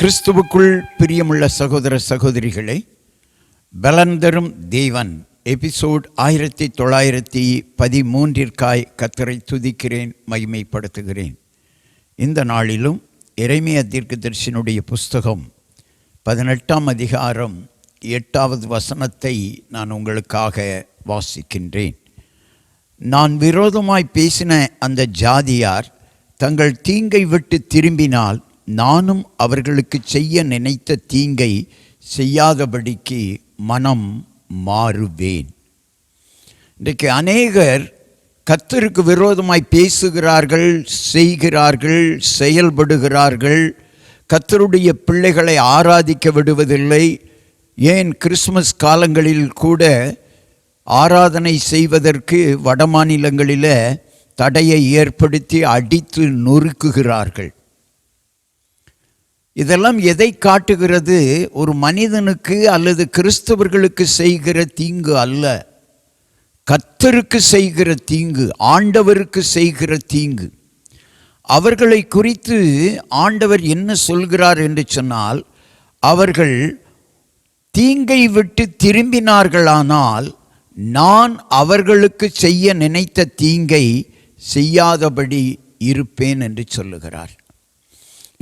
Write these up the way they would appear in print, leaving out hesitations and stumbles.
கிறிஸ்துவுக்குள் பிரியமுள்ள சகோதர சகோதரிகளே, பலன்தரும் தேவன் எபிசோட் 1913 கர்த்தரை துதிக்கிறேன், மகிமைப்படுத்துகிறேன். இந்த நாளிலும் எரேமியா தீர்க்கதரிசியினுடைய புஸ்தகம் 18ஆம் அதிகாரம் 8வது வசனத்தை நான் உங்களுக்காக வாசிக்கின்றேன். நான் விரோதமாய் பேசின அந்த ஜாதியார் தங்கள் தீங்கை விட்டு திரும்பினால் நானும் அவர்களுக்கு செய்ய நினைத்த தீங்கை செய்யாதபடிக்கு மனம் மாறுவேன். இன்றைக்கு அநேகர் கர்த்தருக்கு விரோதமாய் பேசுகிறார்கள், செய்கிறார்கள், செயல்படுகிறார்கள். கர்த்தருடைய பிள்ளைகளை ஆராதிக்க விடுவதில்லை. ஏன் கிறிஸ்மஸ் காலங்களில் கூட ஆராதனை செய்வதற்கு வடமாநிலங்களில் தடையை ஏற்படுத்தி அடித்து நொறுக்குகிறார்கள். இதெல்லாம் எதை காட்டுகிறது? ஒரு மனிதனுக்கு அல்லது கிறிஸ்தவர்களுக்கு செய்கிற தீங்கு அல்ல, கர்த்தருக்கு செய்கிற தீங்கு, ஆண்டவருக்கு செய்கிற தீங்கு. அவர்களை குறித்து ஆண்டவர் என்ன சொல்கிறார் என்று சொன்னால், அவர்கள் தீங்கை விட்டு திரும்பினார்களானால் நான் அவர்களுக்கு செய்ய நினைத்த தீங்கை செய்யாதபடி இருப்பேன் என்று சொல்லுகிறார்.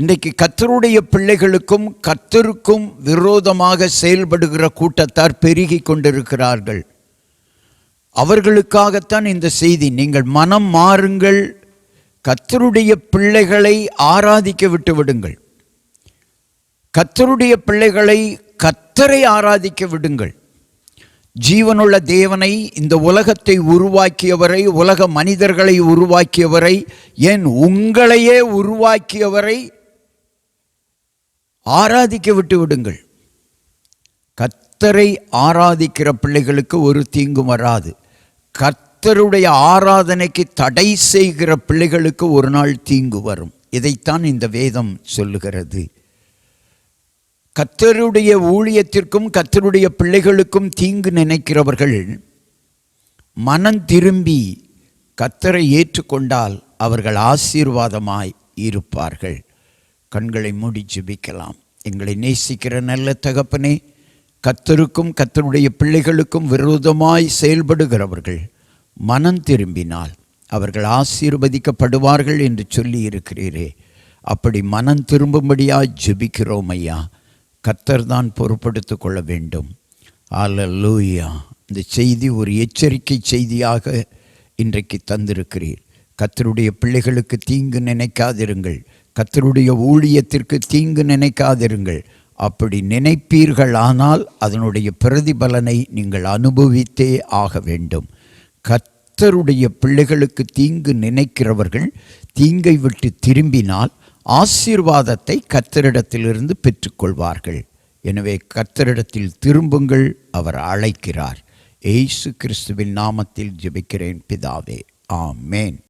இன்றைக்கு கர்த்தருடைய பிள்ளைகளுக்கும் கர்த்தருக்கும் விரோதமாக செயல்படுகிற கூட்டத்தார் பெருகி கொண்டிருக்கிறார்கள். அவர்களுக்காகத்தான் இந்த செய்தி. நீங்கள் மனம் மாறுங்கள், கர்த்தருடைய பிள்ளைகளை ஆராதிக்க விட்டு விடுங்கள், கர்த்தருடைய பிள்ளைகளை கர்த்தரை ஆராதிக்க விடுங்கள். ஜீவனுள்ள தேவனை, இந்த உலகத்தை உருவாக்கியவரை, உலக மனிதர்களை உருவாக்கியவரை, ஏன் உங்களையே உருவாக்கியவரை ஆராதிக்க விட்டு விடுங்கள். கர்த்தரை ஆராதிக்கிற பிள்ளைகளுக்கு ஒரு தீங்கும் வராது. கர்த்தருடைய ஆராதனைக்கு தடை செய்கிற பிள்ளைகளுக்கு ஒரு நாள் தீங்கு வரும். இதைத்தான் இந்த வேதம் சொல்லுகிறது. கர்த்தருடைய ஊழியத்திற்கும் கர்த்தருடைய பிள்ளைகளுக்கும் தீங்கு நினைக்கிறவர்கள் மனம் திரும்பி கர்த்தரை ஏற்றுக்கொண்டால் அவர்கள் ஆசீர்வாதமாய் இருப்பார்கள். கண்களை மூடி ஜெபிக்கலாம். எங்களை நேசிக்கிற நல்ல தகப்பனே, கர்த்தருக்கும் கர்த்தருடைய பிள்ளைகளுக்கும் விரோதமாய் செயல்படுகிறவர்கள் மனம் திரும்பினால் அவர்கள் ஆசீர்வதிக்கப்படுவார்கள் என்று சொல்லி இருக்கிறீரே. அப்படி மனம் திரும்பும்படியாய் ஜெபிக்கிறோம் ஐயா. கர்த்தர் தான் பொறுப்படுத்தி கொள்ள வேண்டும். அல்லேலூயா. இந்த செய்தி ஒரு எச்சரிக்கை செய்தியாக இன்றைக்கு தந்திருக்கிறீர். கர்த்தருடைய பிள்ளைகளுக்கு தீங்கு நினைக்காதிருங்கள், கர்த்தருடைய ஊழியத்திற்கு தீங்கு நினைக்காதிருங்கள். அப்படி நினைப்பீர்கள் ஆனால் அதனுடைய பிரதிபலனை நீங்கள் அனுபவித்தே ஆக வேண்டும். கர்த்தருடைய பிள்ளைகளுக்கு தீங்கு நினைக்கிறவர்கள் தீங்கை விட்டு திரும்பினால் ஆசீர்வாதத்தை கர்த்தரிடத்திலிருந்து பெற்றுக்கொள்வார்கள். எனவே கர்த்தரிடத்தில் திரும்புங்கள், அவர் அழைக்கிறார். இயேசு கிறிஸ்துவின் நாமத்தில் ஜெபிக்கிறேன் பிதாவே, ஆமேன்.